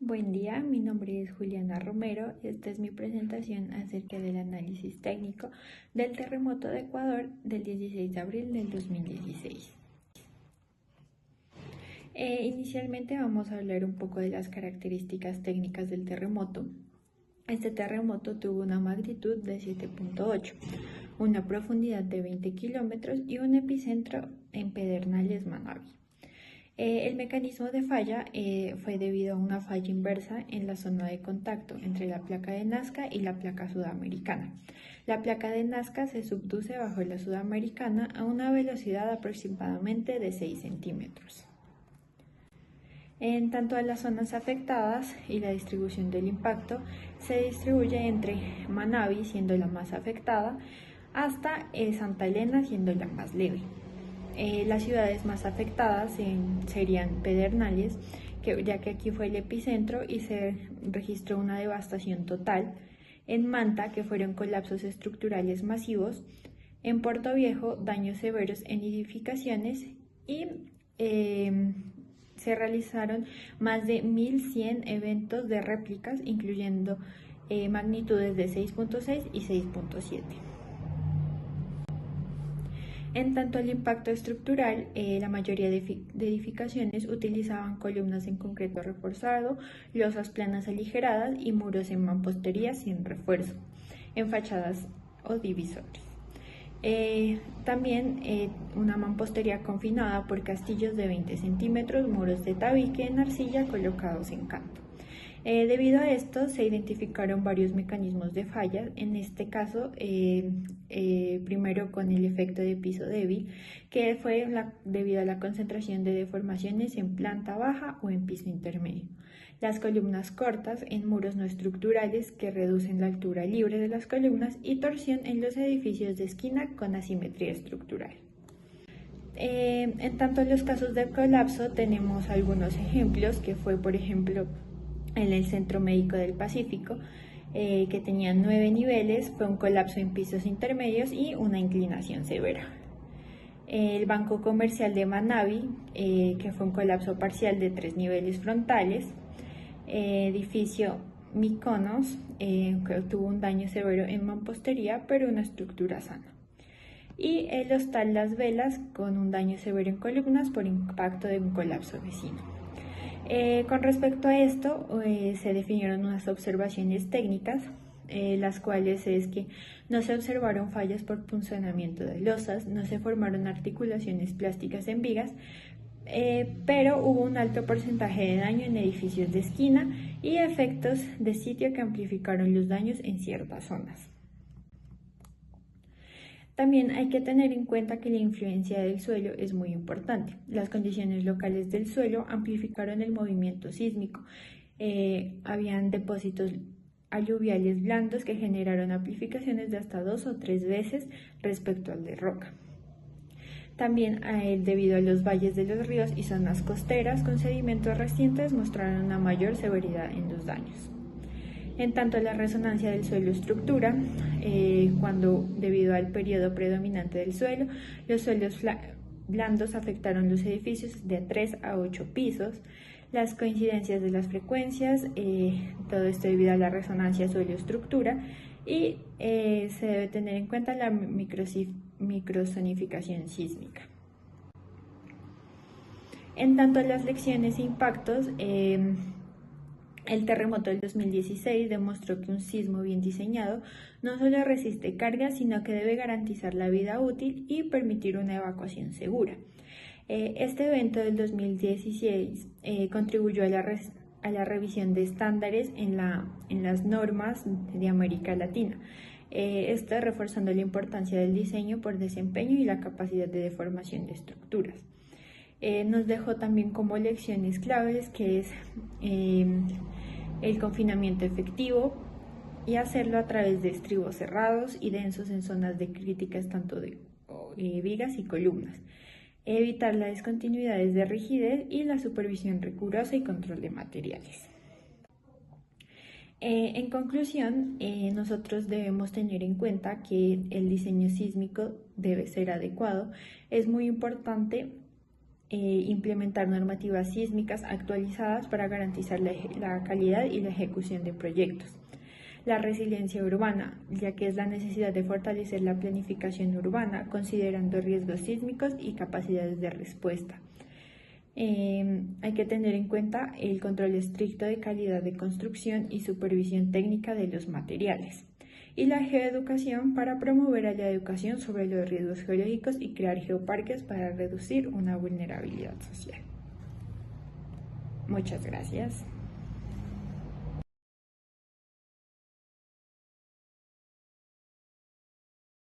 Buen día, mi nombre es Juliana Romero y esta es mi presentación acerca del análisis técnico del terremoto de Ecuador del 16 de abril del 2016. Inicialmente vamos a hablar un poco de las características técnicas del terremoto. Este terremoto tuvo una magnitud de 7.8, una profundidad de 20 kilómetros y un epicentro en Pedernales, Manabí. El mecanismo de falla fue debido a una falla inversa en la zona de contacto entre la placa de Nazca y la placa sudamericana. La placa de Nazca se subduce bajo la sudamericana a una velocidad aproximadamente de 6 centímetros. En tanto a las zonas afectadas y la distribución del impacto, se distribuye entre Manabí, siendo la más afectada, hasta Santa Elena, siendo la más leve. Las ciudades más afectadas serían Pedernales, ya que aquí fue el epicentro y se registró una devastación total. En Manta, que fueron colapsos estructurales masivos. En Puerto Viejo, daños severos en edificaciones y se realizaron más de 1.100 eventos de réplicas, incluyendo magnitudes de 6.6 y 6.7. En tanto al impacto estructural, la mayoría de edificaciones utilizaban columnas en concreto reforzado, losas planas aligeradas y muros en mampostería sin refuerzo, en fachadas o divisores. También una mampostería confinada por castillos de 20 centímetros, muros de tabique en arcilla colocados en canto. Debido a esto se identificaron varios mecanismos de falla, en este caso primero con el efecto de piso débil, que fue debido a la concentración de deformaciones en planta baja o en piso intermedio. Las columnas cortas en muros no estructurales que reducen la altura libre de las columnas y torsión en los edificios de esquina con asimetría estructural. En tanto en los casos de colapso tenemos algunos ejemplos, que fue por ejemplo en el Centro Médico del Pacífico, que tenía 9 niveles, fue un colapso en pisos intermedios y una inclinación severa. El Banco Comercial de Manabí, que fue un colapso parcial de 3 niveles frontales. Edificio Mykonos, que tuvo un daño severo en mampostería, pero una estructura sana. Y el Hostal Las Velas, con un daño severo en columnas por impacto de un colapso vecino. Con respecto a esto, se definieron unas observaciones técnicas, las cuales es que no se observaron fallas por punzonamiento de losas, no se formaron articulaciones plásticas en vigas, pero hubo un alto porcentaje de daño en edificios de esquina y efectos de sitio que amplificaron los daños en ciertas zonas. También hay que tener en cuenta que la influencia del suelo es muy importante. Las condiciones locales del suelo amplificaron el movimiento sísmico. Habían depósitos aluviales blandos que generaron amplificaciones de hasta 2 o 3 veces respecto al de roca. También, debido a los valles de los ríos y zonas costeras con sedimentos recientes, mostraron una mayor severidad en los daños. En tanto la resonancia del suelo estructura, cuando debido al periodo predominante del suelo, los suelos blandos afectaron los edificios de 3 a 8 pisos, las coincidencias de las frecuencias, todo esto debido a la resonancia suelo-estructura, y se debe tener en cuenta la microsonificación sísmica. En tanto las lecciones e impactos, el terremoto del 2016 demostró que un sismo bien diseñado no solo resiste cargas, sino que debe garantizar la vida útil y permitir una evacuación segura. Este evento del 2016 contribuyó a la revisión de estándares en las normas de América Latina. Esto reforzando la importancia del diseño por desempeño y la capacidad de deformación de estructuras. Nos dejó también como lecciones claves, que es el confinamiento efectivo y hacerlo a través de estribos cerrados y densos en zonas de críticas tanto de vigas y columnas. Evitar las discontinuidades de rigidez y la supervisión rigurosa y control de materiales. En conclusión, nosotros debemos tener en cuenta que el diseño sísmico debe ser adecuado. Es muy importante implementar normativas sísmicas actualizadas para garantizar la calidad y la ejecución de proyectos. La resiliencia urbana, ya que es la necesidad de fortalecer la planificación urbana, considerando riesgos sísmicos y capacidades de respuesta. Hay que tener en cuenta el control estricto de calidad de construcción y supervisión técnica de los materiales. Y la geoeducación para promover la educación sobre los riesgos geológicos y crear geoparques para reducir una vulnerabilidad social. Muchas gracias.